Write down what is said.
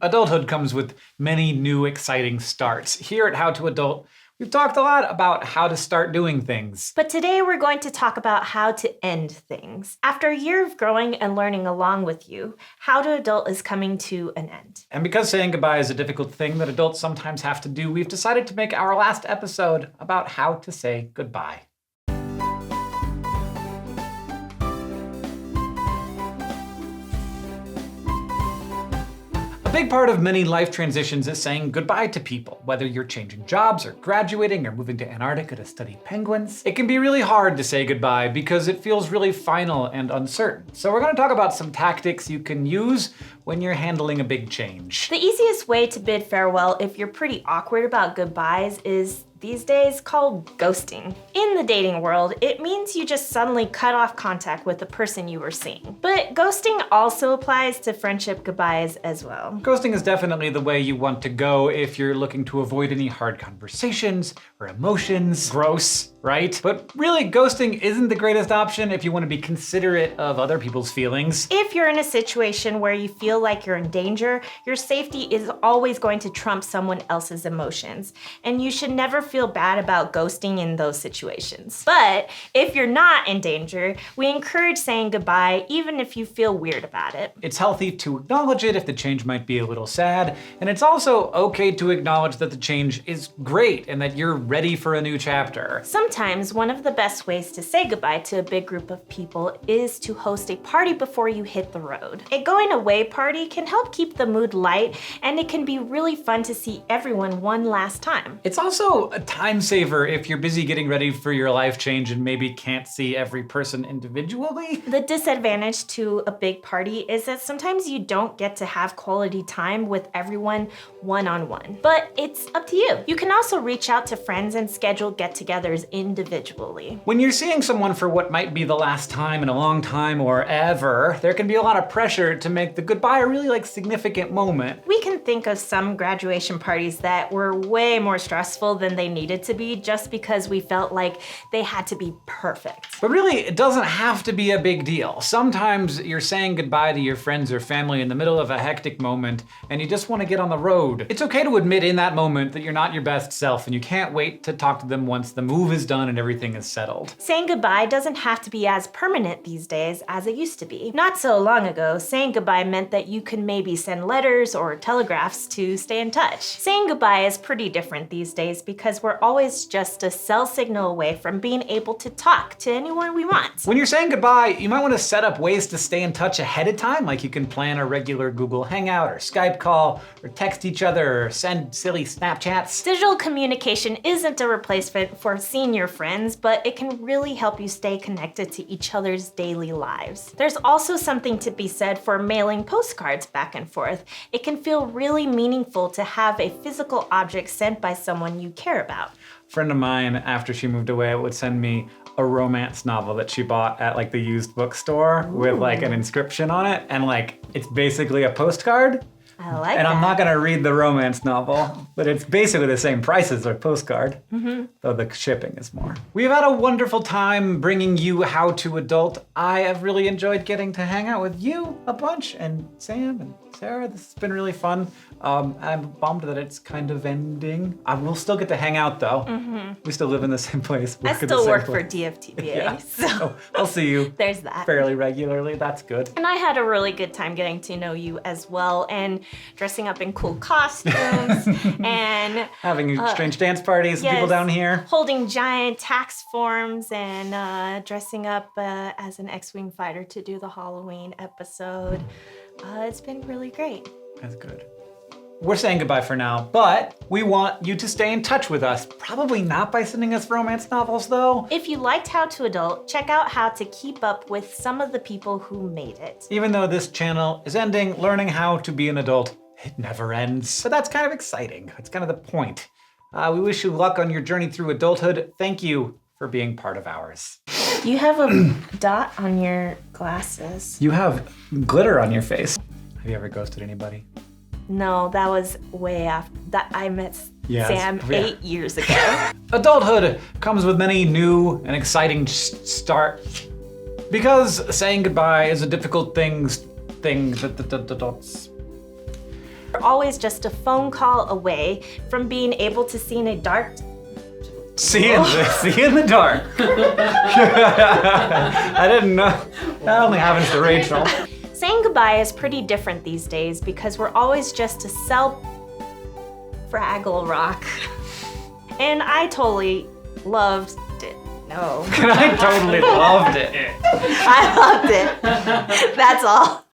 Adulthood comes with many new exciting starts. Here at How to Adult, we've talked a lot about how to start doing things. But today we're going to talk about how to end things. After a year of growing and learning along with you, How to Adult is coming to an end. And because saying goodbye is a difficult thing that adults sometimes have to do, we've decided to make our last episode about how to say goodbye. A big part of many life transitions is saying goodbye to people. Whether you're changing jobs or graduating or moving to Antarctica to study penguins, it can be really hard to say goodbye because it feels really final and uncertain. So we're going to talk about some tactics you can use when you're handling a big change. The easiest way to bid farewell if you're pretty awkward about goodbyes is these days called ghosting. In the dating world, it means you just suddenly cut off contact with the person you were seeing. But ghosting also applies to friendship goodbyes as well. Ghosting is definitely the way you want to go if you're looking to avoid any hard conversations or emotions. Gross, right? But really, ghosting isn't the greatest option if you want to be considerate of other people's feelings. If you're in a situation where you feel like you're in danger, your safety is always going to trump someone else's emotions, and you should never feel bad about ghosting in those situations. But if you're not in danger, we encourage saying goodbye even if you feel weird about it. It's healthy to acknowledge it if the change might be a little sad, and it's also okay to acknowledge that the change is great and that you're ready for a new chapter. Sometimes one of the best ways to say goodbye to a big group of people is to host a party before you hit the road. A going away party can help keep the mood light, and it can be really fun to see everyone one last time. It's also a time saver if you're busy getting ready for your life change and maybe can't see every person individually. The disadvantage to a big party is that sometimes you don't get to have quality time with everyone one-on-one. But it's up to you. You can also reach out to friends and schedule get-togethers individually. When you're seeing someone for what might be the last time in a long time or ever, there can be a lot of pressure to make the goodbye a really significant moment. We can think of some graduation parties that were way more stressful than they needed to be just because we felt like they had to be perfect. But really, it doesn't have to be a big deal. Sometimes you're saying goodbye to your friends or family in the middle of a hectic moment and you just want to get on the road. It's okay to admit in that moment that you're not your best self and you can't wait to talk to them once the move is done and everything is settled. Saying goodbye doesn't have to be as permanent these days as it used to be. Not so long ago, saying goodbye meant that you could maybe send letters or telegraphs to stay in touch. Saying goodbye is pretty different these days because we're always just a cell signal away from being able to talk to anyone we want. When you're saying goodbye, you might want to set up ways to stay in touch ahead of time, like you can plan a regular Google Hangout or Skype call, or text each other, or send silly Snapchats. Digital communication isn't a replacement for seeing your friends, but it can really help you stay connected to each other's daily lives. There's also something to be said for mailing postcards back and forth. It can feel really meaningful to have a physical object sent by someone you care about. A friend of mine, after she moved away, would send me a romance novel that she bought at the used bookstore with an inscription on it, and it's basically a postcard. I like and that. I'm not gonna read the romance novel, but it's basically the same price as a postcard, though the shipping is more. We've had a wonderful time bringing you How to Adult. I have really enjoyed getting to hang out with you a bunch, and Sam and Sarah. This has been really fun. I'm bummed that it's kind of ending. I will still get to hang out though. We still live in the same place. I still work for DFTBA, so I'll see you there's that. fairly regularly. That's good. And I had a really good time getting to know you as well, and dressing up in cool costumes and having strange dance parties with people down here. Holding giant tax forms and dressing up as an X-Wing fighter to do the Halloween episode. It's been really great. That's good. We're saying goodbye for now, but we want you to stay in touch with us. Probably not by sending us romance novels, though. If you liked How to Adult, check out how to keep up with some of the people who made it. Even though this channel is ending, learning how to be an adult, it never ends. But that's kind of exciting. It's kind of the point. We wish you luck on your journey through adulthood. Thank you for being part of ours. You have a dot on your glasses. You have glitter on your face. Have you ever ghosted anybody? No, that was way after. That I met Sam 8 years ago. Adulthood comes with many new and exciting starts. Because saying goodbye is a difficult thing that adults. We're always just a phone call away from being able to see in a dark. See in the dark. I didn't know. That only happens to Rachel. Saying goodbye is pretty different these days because we're always just to sell Fraggle Rock. And I totally loved it. No. I totally loved it. I loved it. That's all.